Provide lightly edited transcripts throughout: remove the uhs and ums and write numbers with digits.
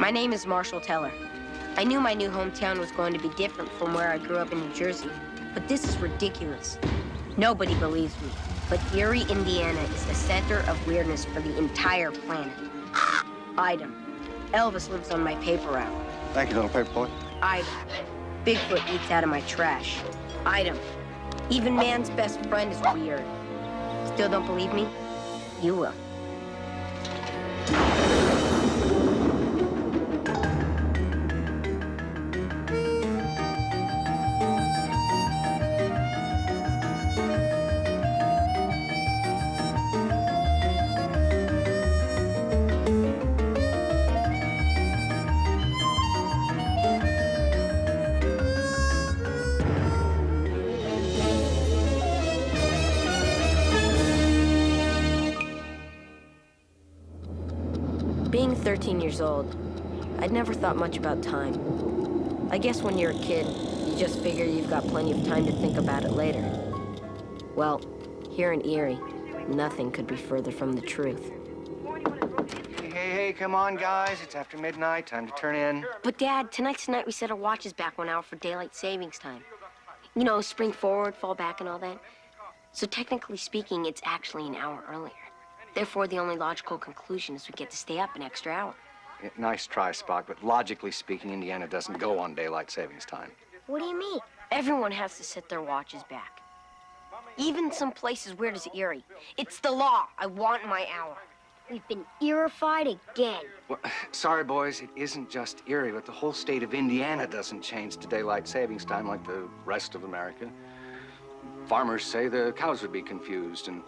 My name is Marshall Teller. I knew my new hometown was going to be different from where I grew up in New Jersey, but this is ridiculous. Nobody believes me, but Erie, Indiana is the center of weirdness for the entire planet. Item. Elvis lives on my paper route. Thank you, little paper boy. Item. Bigfoot eats out of my trash. Item. Even man's best friend is weird. Still don't believe me? You will. Being 13 years old, I'd never thought much about time. I guess when you're a kid, you just figure you've got plenty of time to think about it later. Well, here in Erie, nothing could be further from the truth. Hey, come on, guys. It's after midnight. Time to turn in. But, Dad, tonight's the night we set our watches back 1 hour for daylight savings time. You know, spring forward, fall back, and all that. So technically speaking, it's actually an hour earlier. Therefore, the only logical conclusion is we get to stay up an extra hour. Yeah, nice try, Spock, but logically speaking, Indiana doesn't go on daylight savings time. What do you mean? Everyone has to set their watches back. Even some places weird as Erie. It's the law. I want my hour. We've been Erie-fied again. Well, sorry, boys, it isn't just Erie, but the whole state of Indiana doesn't change to daylight savings time like the rest of America. Farmers say the cows would be confused, and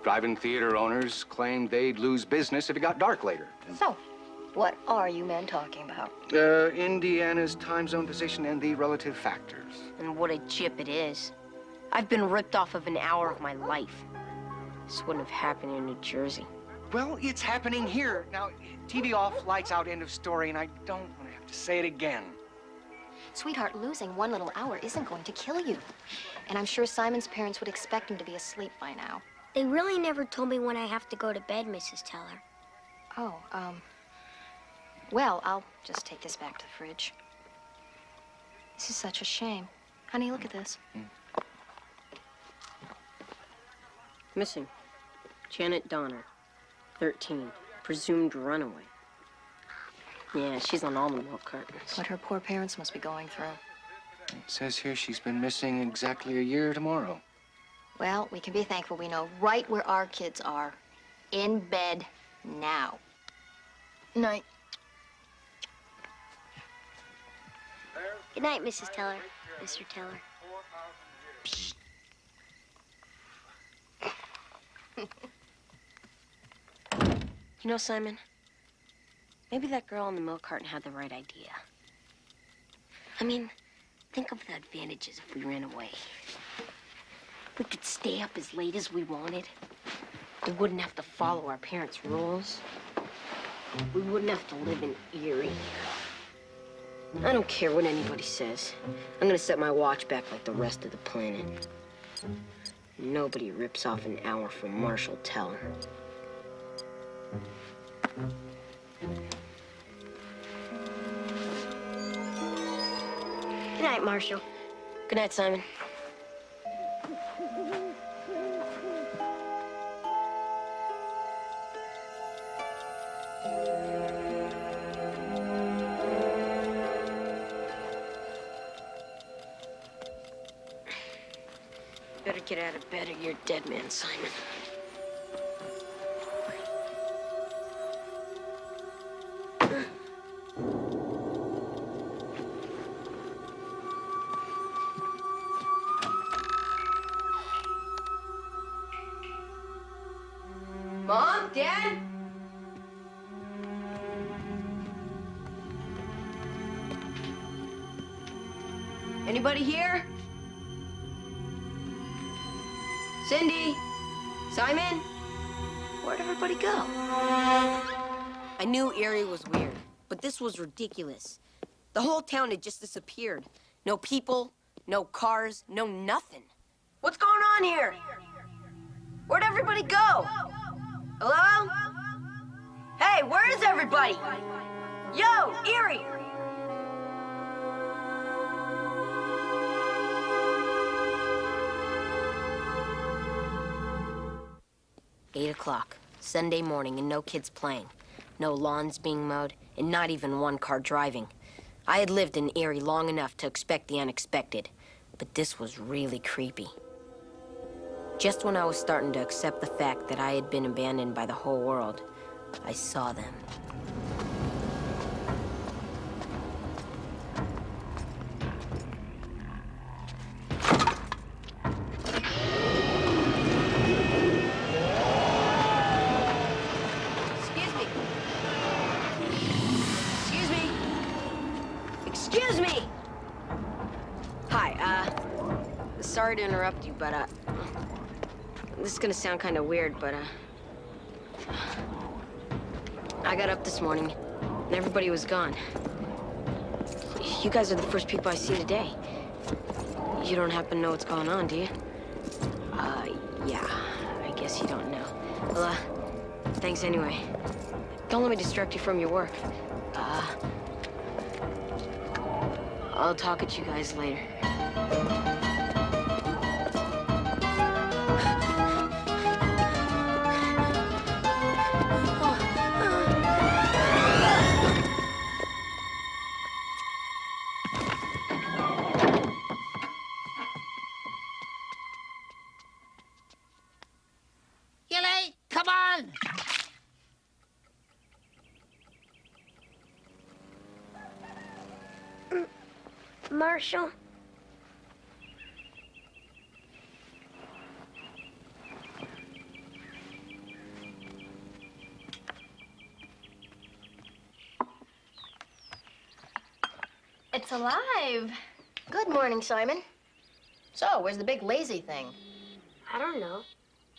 drive-in theater owners claimed they'd lose business if it got dark later. So, what are you men talking about? Indiana's time zone position and the relative factors. And what a chip it is. I've been ripped off of an hour of my life. This wouldn't have happened in New Jersey. Well, it's happening here. Now, TV off, lights out, end of story, and I don't want to have to say it again. Sweetheart, losing 1 little hour isn't going to kill you. And I'm sure Simon's parents would expect him to be asleep by now. They really never told me when I have to go to bed, Mrs. Teller. Oh, well, I'll just take this back to the fridge. This is such a shame. Honey, look at this. Missing. Janet Donner, 13, presumed runaway. Yeah, she's on almond milk cartons. What her poor parents must be going through. It says here she's been missing exactly a year tomorrow. Well, we can be thankful we know right where our kids are. In bed now. Night. Good night, Mrs. Teller. Mr. Teller. You know, Simon, maybe that girl in the milk carton had the right idea. I mean, think of the advantages if we ran away. We could stay up as late as we wanted. We wouldn't have to follow our parents' rules. We wouldn't have to live in Erie. I don't care what anybody says. I'm gonna set my watch back like the rest of the planet. Nobody rips off an hour from Marshall Teller. Good night, Marshall. Good night, Simon. Better get out of bed or you're dead man, Simon. Mom? Dad? Anybody here? Cindy? Simon? Where'd everybody go? I knew Erie was weird, but this was ridiculous. The whole town had just disappeared. No people, no cars, no nothing. What's going on here? Where'd everybody go? Hello? Hey, where is everybody? Yo, Erie! Eight o'clock, Sunday morning, and no kids playing. No lawns being mowed, and not even one car driving. I had lived in Erie long enough to expect the unexpected, but this was really creepy. Just when I was starting to accept the fact that I had been abandoned by the whole world, I saw them. Excuse me! Hi, sorry to interrupt you, but, this is gonna sound kind of weird, but, I got up this morning, and everybody was gone. You guys are the first people I see today. You don't happen to know what's going on, do you? Yeah, I guess you don't know. Well, thanks anyway. Don't let me distract you from your work. I'll talk at you guys later. Gilly, come on! Marshall? It's alive. Good morning, Simon. So, where's the big lazy thing? I don't know.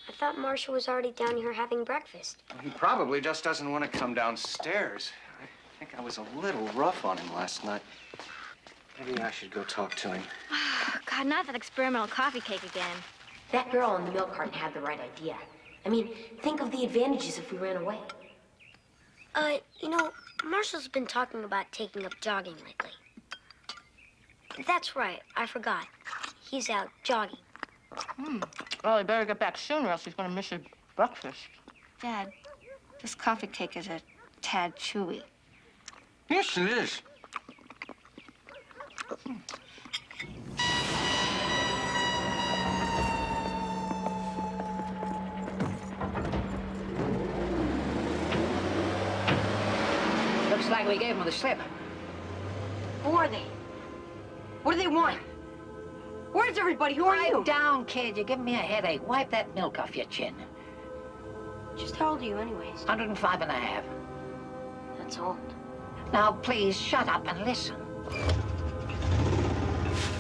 I thought Marshall was already down here having breakfast. He probably just doesn't want to come downstairs. I think I was a little rough on him last night. Maybe I should go talk to him. God, not that experimental coffee cake again. That girl in the milk carton had the right idea. I mean, think of the advantages if we ran away. You know, Marshall's been talking about taking up jogging lately. That's right, I forgot. He's out jogging. Well, he better get back soon or else he's gonna miss his breakfast. Dad, this coffee cake is a tad chewy. Yes, it is. Looks like we gave him the slip. Who are they? What do they want? Where's everybody? Who are you? Pipe down, kid. You're giving me a headache. Wipe that milk off your chin. Just how old are you anyways? 105 and a half. That's old. Now, please, shut up and listen.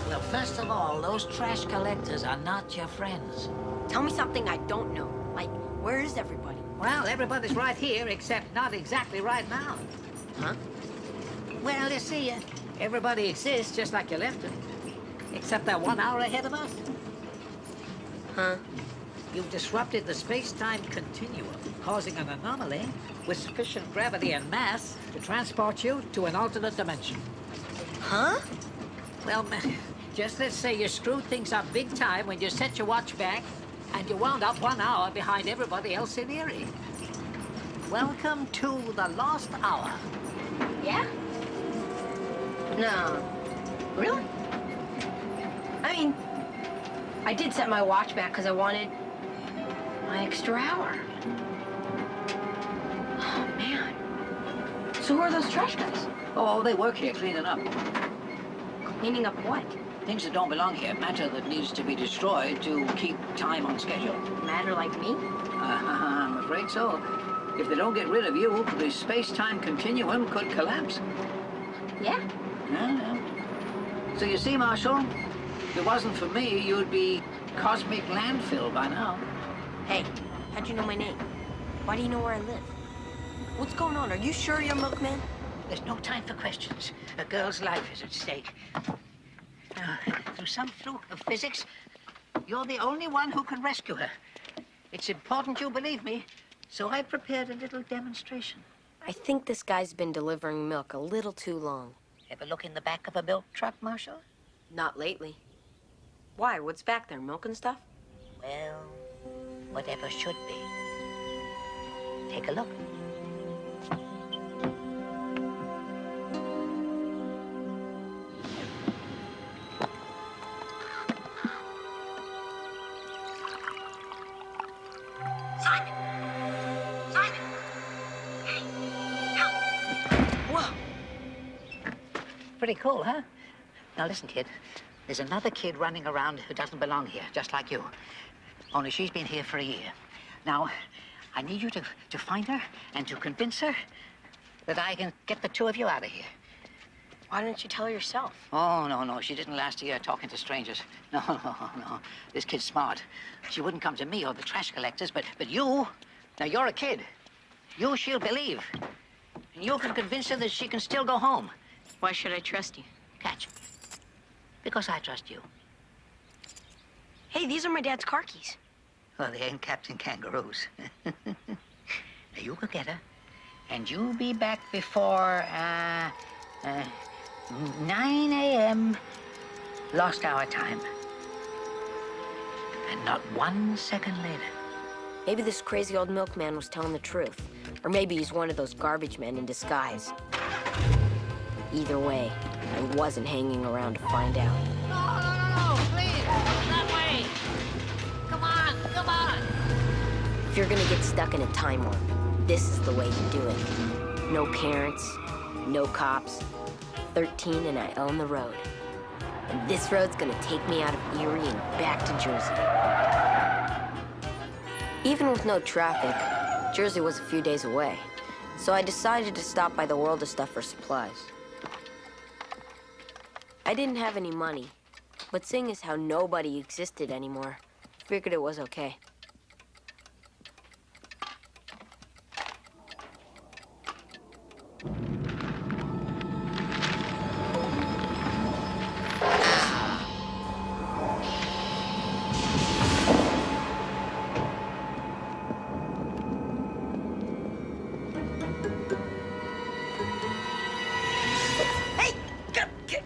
Well, first of all, those trash collectors are not your friends. Tell me something I don't know. Like, where is everybody? Well, everybody's right here, except not exactly right now. Huh? Well, you see, everybody exists just like you left it. Except they're 1 hour ahead of us. Huh? You've disrupted the space-time continuum, causing an anomaly with sufficient gravity and mass to transport you to an alternate dimension. Huh? Well, just let's say you screwed things up big time when you set your watch back and you wound up 1 hour behind everybody else in Erie. Welcome to the lost hour. Yeah? No. Really? I mean, I did set my watch back because I wanted my extra hour. Oh, man. So who are those trash guys? Oh, they work here cleaning up. Cleaning up what? Things that don't belong here, matter that needs to be destroyed to keep time on schedule. Matter like me? I'm afraid so. If they don't get rid of you, the space-time continuum could collapse. Yeah? Yeah. So you see, Marshall, if it wasn't for me, you'd be cosmic landfill by now. Hey, how'd you know my name? Why do you know where I live? What's going on? Are you sure you're Milkman? There's no time for questions. A girl's life is at stake. Through some fluke of physics, you're the only one who can rescue her. It's important you believe me, so I prepared a little demonstration. I think this guy's been delivering milk a little too long. Ever look in the back of a milk truck, Marshal? Not lately. Why? What's back there? Milk and stuff? Well, whatever should be. Take a look. Pretty cool, huh? Now listen, kid. There's another kid running around who doesn't belong here, just like you. Only she's been here for a year. Now, I need you to find her and to convince her that I can get the two of you out of here. Why didn't you tell her yourself? Oh, no. She didn't last a year talking to strangers. No. This kid's smart. She wouldn't come to me or the trash collectors, but you, now you're a kid. You she'll believe. And you can convince her that she can still go home. Why should I trust you? Catch. Because I trust you. Hey, these are my dad's car keys. Well, they ain't Captain Kangaroos. Now, you go get her, and you'll be back before, 9 a.m. lost hour time. And not 1 second later. Maybe this crazy old milkman was telling the truth. Or maybe he's one of those garbage men in disguise. Either way, I wasn't hanging around to find out. No, please, that way. Come on. If you're gonna get stuck in a time warp, this is the way to do it. No parents, no cops, 13 and I own the road. And this road's gonna take me out of Erie and back to Jersey. Even with no traffic, Jersey was a few days away. So I decided to stop by the World of Stuff for supplies. I didn't have any money, but seeing as how nobody existed anymore, figured it was okay.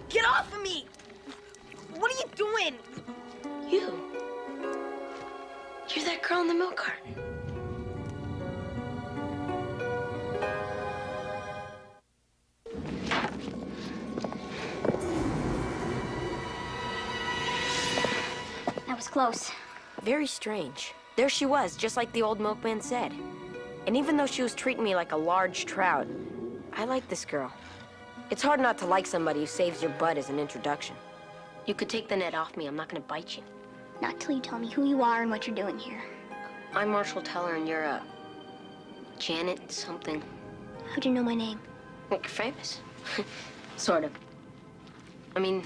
Get off of me! What are you doing? You're that girl in the milk carton. That was close. Very strange. There she was, just like the old milkman said. And even though she was treating me like a large trout, I like this girl. It's hard not to like somebody who saves your butt as an introduction. You could take the net off me. I'm not gonna bite you. Not till you tell me who you are and what you're doing here. I'm Marshall Teller, and you're, Janet something. How'd you know my name? Like, you're famous. Sort of. I mean,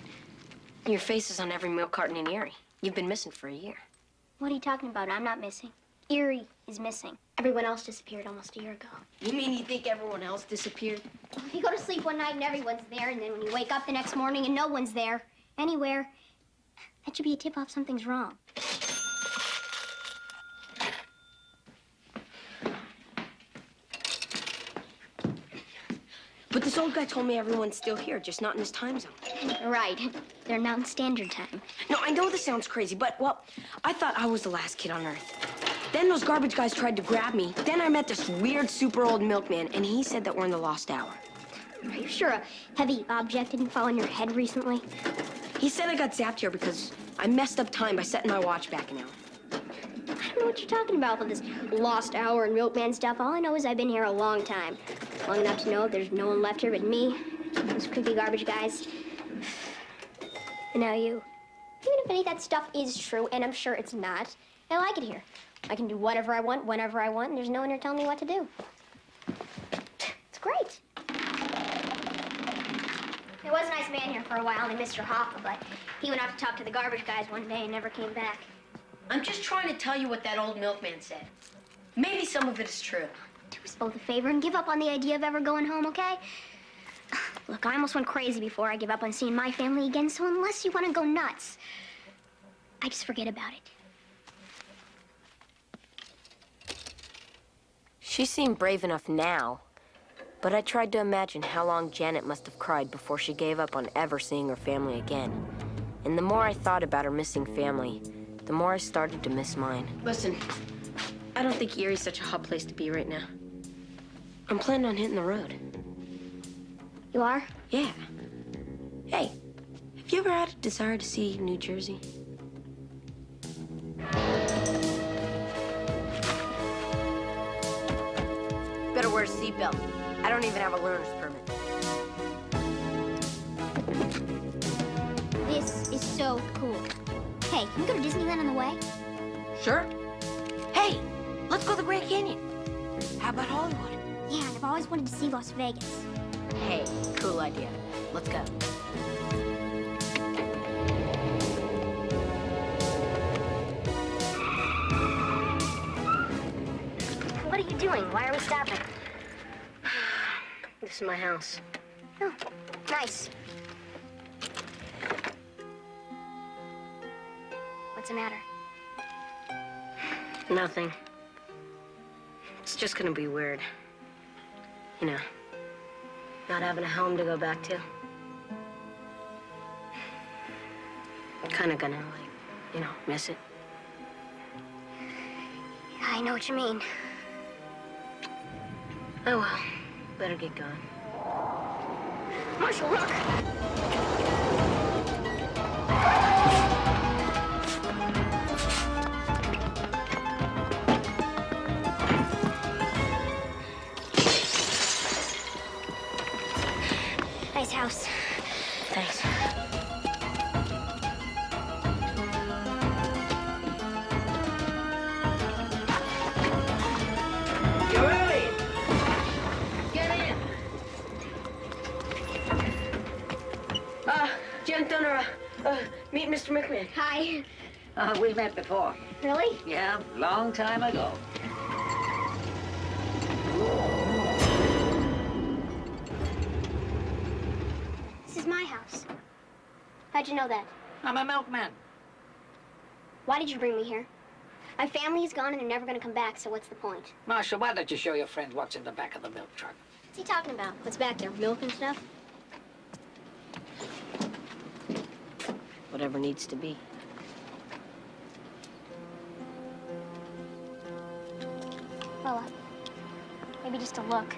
your face is on every milk carton in Erie. You've been missing for a year. What are you talking about? I'm not missing. Erie is missing. Everyone else disappeared almost a year ago. You mean you think everyone else disappeared? If you go to sleep one night and everyone's there, and then when you wake up the next morning and no one's there, anywhere, that should be a tip-off something's wrong. But this old guy told me everyone's still here, just not in his time zone. Right. They're Mountain Standard Time. No, I know this sounds crazy, but, well, I thought I was the last kid on Earth. Then those garbage guys tried to grab me. Then I met this weird, super old milkman, and he said that we're in the lost hour. Are you sure a heavy object didn't fall on your head recently? He said I got zapped here because I messed up time by setting my watch back an hour. I don't know what you're talking about with this lost hour and milkman stuff. All I know is I've been here a long time. Long enough to know there's no one left here but me, those creepy garbage guys, and now you. Even if any of that stuff is true, and I'm sure it's not, I like it here. I can do whatever I want, whenever I want, and there's no one here telling me what to do. It's great. There was a nice man here for a while named Mr. Hoffa, but he went out to talk to the garbage guys one day and never came back. I'm just trying to tell you what that old milkman said. Maybe some of it is true. Do us both a favor and give up on the idea of ever going home, okay? Look, I almost went crazy before I give up on seeing my family again, so unless you want to go nuts, I just forget about it. She seemed brave enough now, But I tried to imagine how long Janet must have cried before she gave up on ever seeing her family again. And the more I thought about her missing family, the more I started to miss mine. Listen, I don't think Erie's such a hot place to be right now. I'm planning on hitting the road. You are? Yeah. Hey, have you ever had a desire to see New Jersey? Better wear a seatbelt. I don't even have a learner's permit. This is so cool. Hey, can we go to Disneyland on the way? Sure. Hey, let's go to the Grand Canyon. How about Hollywood? Yeah, and I've always wanted to see Las Vegas. Hey, cool idea. Let's go. What are you doing? Why are we stopping? This is my house. Oh, nice. What's the matter? Nothing. It's just gonna be weird. You know, not having a home to go back to. Kinda gonna, like, you know, miss it. I know what you mean. Oh well, better get going. Marshall, look! Nice house. Thanks. You're early. Get in. Jen Thunder, meet Mr. McMahon. Hi. We met before. Really? Yeah, long time ago. This is my house. How'd you know that? I'm a milkman. Why did you bring me here? My family is gone and they're never gonna come back, so what's the point? Marshall, why don't you show your friend what's in the back of the milk truck? What's he talking about? What's back there? Milk and stuff? Whatever needs to be. Well, maybe just a look.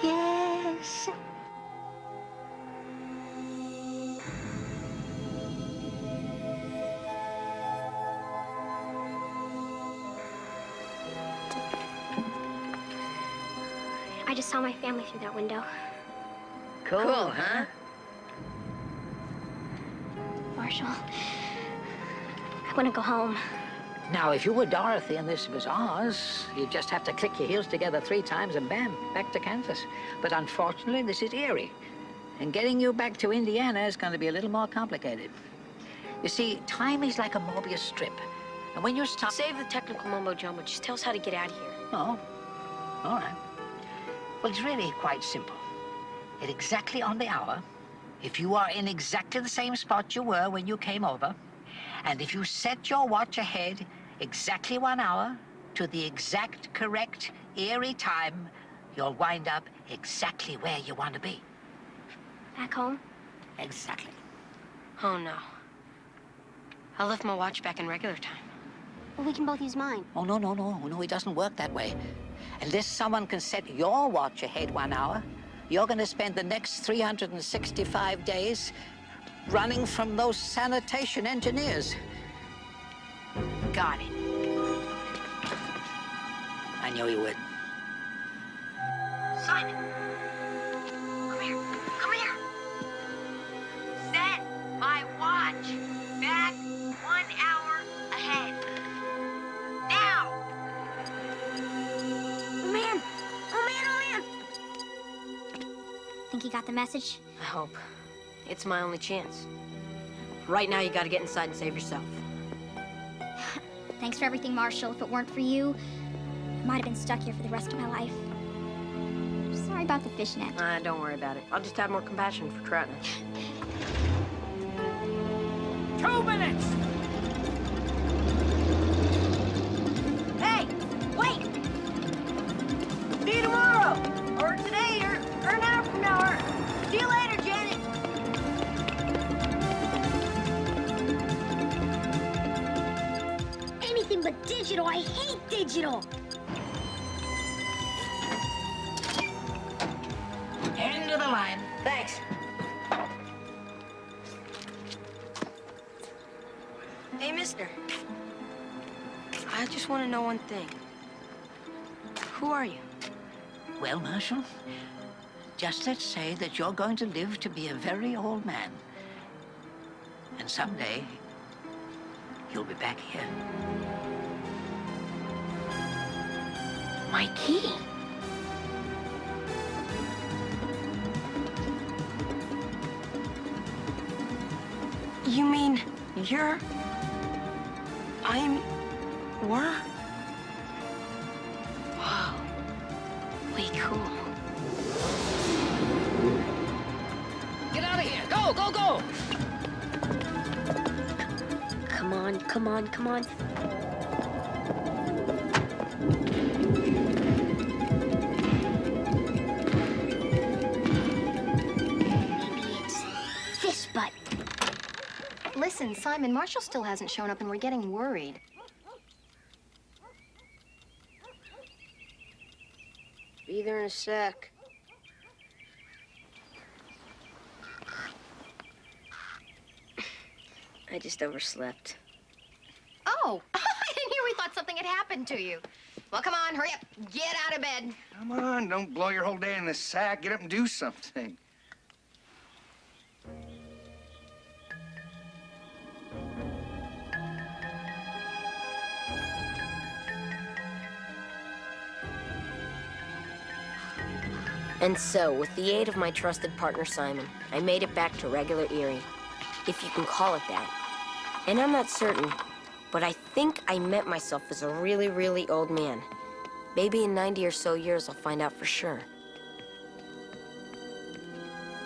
Yes. I just saw my family through that window. Cool, huh? Marshall, I want to go home. Now, if you were Dorothy and this was Oz, you'd just have to click your heels together 3 times and bam, back to Kansas. But unfortunately, this is Erie. And getting you back to Indiana is going to be a little more complicated. You see, time is like a Mobius strip. And when you stop... Save the technical mumbo-jumbo. Just tell us how to get out of here. Oh, all right. Well, it's really quite simple. At exactly on the hour, if you are in exactly the same spot you were when you came over, and if you set your watch ahead exactly 1 hour to the exact correct Erie time, you'll wind up exactly where you want to be. Back home? Exactly. Oh, no. I left my watch back in regular time. Well, we can both use mine. Oh, no, it doesn't work that way. Unless someone can set your watch ahead 1 hour, you're going to spend the next 365 days running from those sanitation engineers. Got it. I knew you would. Simon! Come here. Come here. Set my watch back 1 hour ahead. Now! Oh, man! Oh, man, oh, man! Think you got the message? I hope. It's my only chance. Right now, you gotta get inside and save yourself. Thanks for everything, Marshall. If it weren't for you, I might have been stuck here for the rest of my life. Sorry about the fishnet. Don't worry about it. I'll just have more compassion for Troutner. 2 minutes! Hey! digital. I hate digital. End of the line. Thanks. Hey, mister. I just want to know one thing. Who are you? Well, Marshal, just let's say that you're going to live to be a very old man. And someday, you'll be back here. My key. You mean you're... were? Wow. Way cool. Get out of here! Go, go, go! Come on, come on, come on. Maybe it's this button. Listen, Simon, Marshall still hasn't shown up and we're getting worried. Be there in a sec. I just overslept. Oh, in here we thought something had happened to you. Well, come on, hurry up. Get out of bed. Come on, don't blow your whole day in the sack. Get up and do something. And so, with the aid of my trusted partner, Simon, I made it back to regular Erie, if you can call it that. And I'm not certain, but I think I met myself as a really, really old man. Maybe in 90 or so years, I'll find out for sure.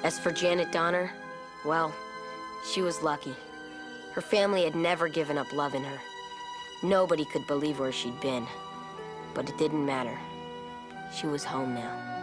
As for Janet Donner, well, she was lucky. Her family had never given up loving her. Nobody could believe where she'd been. But it didn't matter. She was home now.